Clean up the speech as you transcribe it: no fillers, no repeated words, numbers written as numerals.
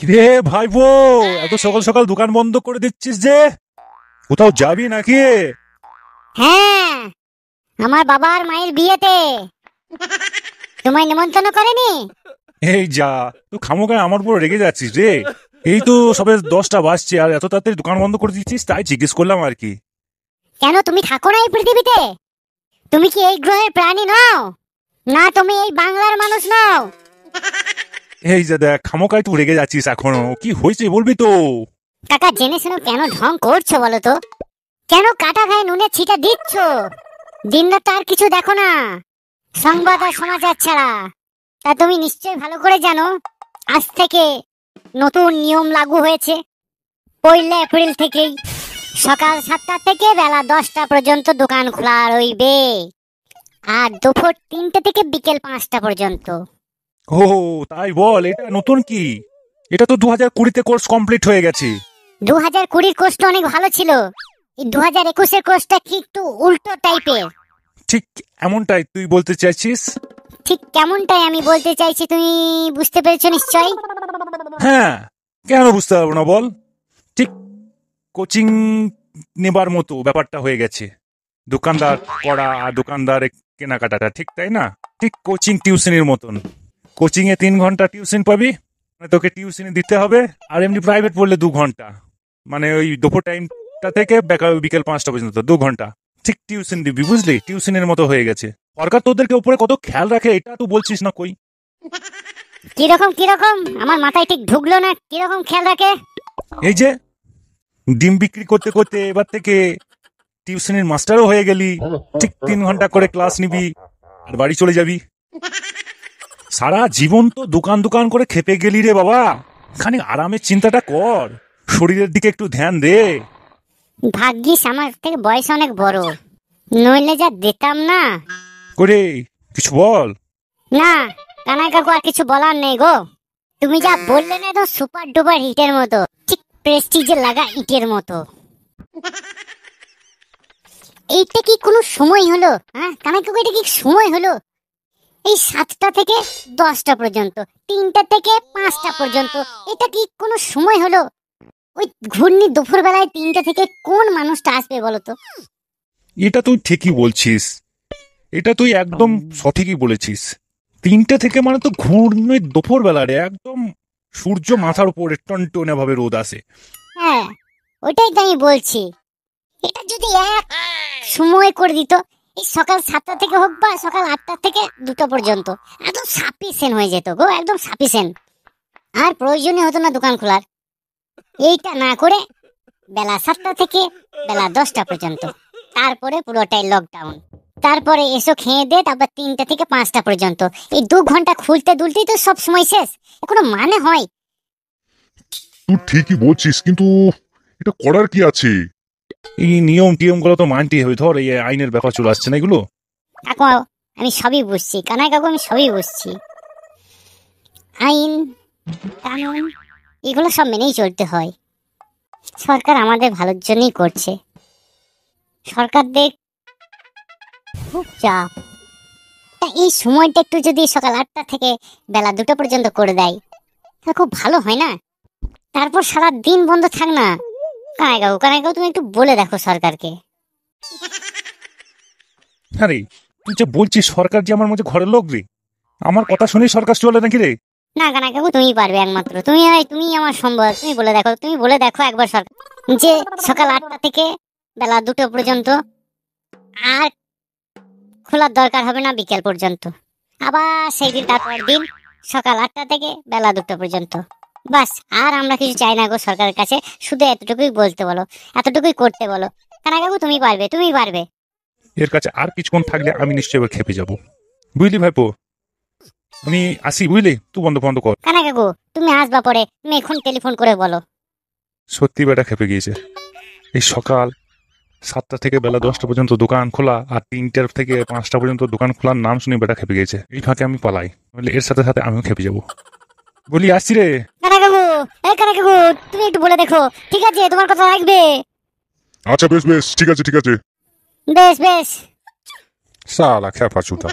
রে ভাইপো, এত সকাল সকাল দোকান বন্ধ করে দিচ্ছিস যে? কোথাও যাবি নাকি? হ্যাঁ, আমার বাবার মায়ের বিয়েতে। তোমায় নিমন্ত্রণ করেনি? এই যা, তুই খামোখায় আমার উপর রেগে যাচ্ছিস রে। এই তো সবে 10টা বাজছে আর এত তাড়াতাড়ি দোকান বন্ধ করে দিচ্ছিস, তাই জিজ্ঞেস করলাম আর কি। কেন তুমি থাকো না এই পৃথিবীতে? তুমি কি এই গ্রহের প্রাণী নও? না তুমি এই বাংলার মানুষ নও? এই যে দেখ, খামোখায় তুই রেগে যাচ্ছিস এখনো। কি হয়েছে বলবি তো? কাকা জেনে শুনে কেন ঢং করছো বলো তো? কেন কাটা গায়ে নুনের ছিটা দিচ্ছ? দিন রাত আর কিছু দেখো না, সংবাদ আর সমাচার ছাড়া। তা তুমি নিশ্চয়ই ভালো করে জানো আজ থেকে নতুন নিয়ম লাগু হয়েছে। 1 এপ্রিল থেকেই সকাল 7টা থেকে বেলা 10টা পর্যন্ত দোকান খোলা রইবে, আর দুপুর 3টে থেকে বিকেল 5টা পর্যন্ত। ও তাই বল, এটা নতুন কি? এটা তো 2020-তে কোর্স কমপ্লিট হয়ে গেছে। 2020-র কোর্সটা অনেক ভালো ছিল, এই 2021-এর কোর্সটা কি একটু উল্টো টাইপের। ঠিক এমনটাই তুই বলতে চাইছিস? ঠিক কেমনটাই আমি বলতে চাইছি, তুমি বুঝতে পেরেছো নিশ্চয়? হ্যাঁ, কেন বুঝতে পারবো না বল। ঠিক কোচিং নেবার মতো ব্যাপারটা হয়ে গেছে। দোকানদার করা আর দোকানদারের কেনাকাটাটা, ঠিক তাই না? ঠিক কোচিং টিউশনের মতন। কোচিং এ 3 ঘন্টা টিউশন পাবি, মানে তোকে টিউশনে দিতে হবে। আর এমনি প্রাইভেট পড়লে 2 ঘন্টা, মানে ওই দুপুর টাইমটা থেকে বিকেল 5টা পর্যন্ত 2 ঘন্টা ঠিক টিউশন দিবি, বুঝলি? টিউশনের মতো হয়ে গেছে। সরকার তোদেরকে উপরে কত খেয়াল রাখে, এটা তুই বলছিস না কই? কিরকম আমার মাথায় ঠিক ঢুকলো না। কিরকম খেয়াল রাখে? এই যে ডিম বিক্রি করতে করতে এবার থেকে টিউশনের মাস্টারও হয়ে গেলি। ঠিক 3 ঘন্টা করে ক্লাস নিবি আর বাড়ি চলে যাবি। সারা জীবন তো দোকান দোকান করে খেপে গেলি রে বাবা। খানিক আরামের চিন্তাটা কর, শরীরের দিকে একটু ধ্যান দে। ভাগ্যিস আমার থেকে বয়স অনেক বড়, নইলে যা দিতাম না। করে কিছু বল। না কানাই কাকু, আর কিছু বলার নেই গো। তুমি যা বললে না, একদম সুপার ডুপার হিটের মতো, ঠিক প্রেস্টিজে লাগা ইটের মতো। এইটা কি কোনো সময় হলো? হ্যাঁ কানাই কাকু, এটা কি সময় হলো? এই 7টা থেকে 10টা পর্যন্ত, 3টা থেকে 5টা পর্যন্ত, এটা কি কোনো সময় হলো? ওই ঘূর্ণি দুপুর বেলায় 3টা থেকে কোন মানুষটা আসবে বলো তো? এটা তুই ঠিকই বলছিস, এটা তুই একদম সঠিকই বলেছিস। 3টে থেকে মানে তো ঘূর্ণি দুপুর বেলা রে, একদম সূর্য মাথার উপরে টনটনে ভাবে রোদ আসে। হ্যাঁ ওইটাই তো আমি বলছি। এটা যদি এক সময় করে দিত, এই সকাল 7টা থেকে হোক বা সকাল 8টা থেকে 2টা পর্যন্ত, একদম সাফিসিয়েন্ট হয়ে যেত গো, একদম সাফিসিয়েন্ট। আর প্রয়োজনই হতো না দোকান খোলার। এইটা না করে বেলা 7টা থেকে বেলা 10টা পর্যন্ত, তারপরে পুরোটাই লকডাউন। তারপরে এসো খেয়ে দে, তারপর 3টা থেকে 5টা পর্যন্ত। এই 2 ঘন্টা খুলতে দুলতেই তো সব সময় শেষ। কোনো মানে হয়? তুই ঠিকই বলছিস, কিন্তু এটা করার কি আছে? এই নিয়ম টিয়ম গুলো তো মানতেই হবে। ধর এই আইনের ব্যাপার চলে আসছে না এগুলো। কাকু আমি সবই বুঝছি, কানাই কাকু আমি সবই বুঝছি। আইন কানুন এগুলো সব মেনেই চলতে হয়। সরকার আমাদের ভালোর জন্যই করছে। সরকারদের খুব চাপ। তা এই সময়টা একটু যদি সকাল 8টা থেকে বেলা 2টা পর্যন্ত করে দেয়, তাহলে খুব ভালো হয় না? তারপর সারা দিন বন্ধ থাক না। কানাই কাকু তুমি একটু বলে দেখো সরকারকে। আরে তুই যে বলছিস সরকার যে আমার মধ্যে ঘরের লোক রে, আমার কথা শুনে সরকার চলে নাকি রে? না কানাই কাকু, তুমি পারবে একমাত্র। তুমি আমার সম্বল। তুমি বলে দেখো একবার সরকার যে সকাল 8টা থেকে বেলা 2টা পর্যন্ত, আর খোলার দরকার হবে না বিকেল পর্যন্ত। আবার সেই দিন তারপর দিন সকাল 8টা থেকে বেলা 2টা পর্যন্ত। বাস, আর আমরা কিছু চাই না গো সরকারের কাছে। শুধু এতটুকুই বলতে বলো, এতটুকুই করতে বলো। কানাই কাকু তুমি পারবে। এর কাছে আর কিছুক্ষণ থাকলে আমি নিশ্চয়ই এবার খেপে যাবো, বুঝলি ভাইপো? আমি আসি, বুঝলি? তুই বন্ধ কর। কানাই কাকু তুমি আসবা পরে, তুমি এখন টেলিফোন করে বলো। সত্যি বেটা খেপে গিয়েছে। এই সকাল 7টা থেকে বেলা 10টা পর্যন্ত দোকান খোলা, আর 3টা থেকে 5টা পর্যন্ত দোকান খোলার নাম শুনে বেটা খেপে গিয়েছে। এই ফাঁকে আমি পালাই, বলে এর সাথে সাথে আমিও খেপে যাবো। বলি আসছি রে। কানাই কাকু তুমি একটু বলে দেখো, ঠিক আছে? তোমার কথা রাখবে? আচ্ছা বেশ, ঠিক আছে। বেশ। সালা খেপা চুতা।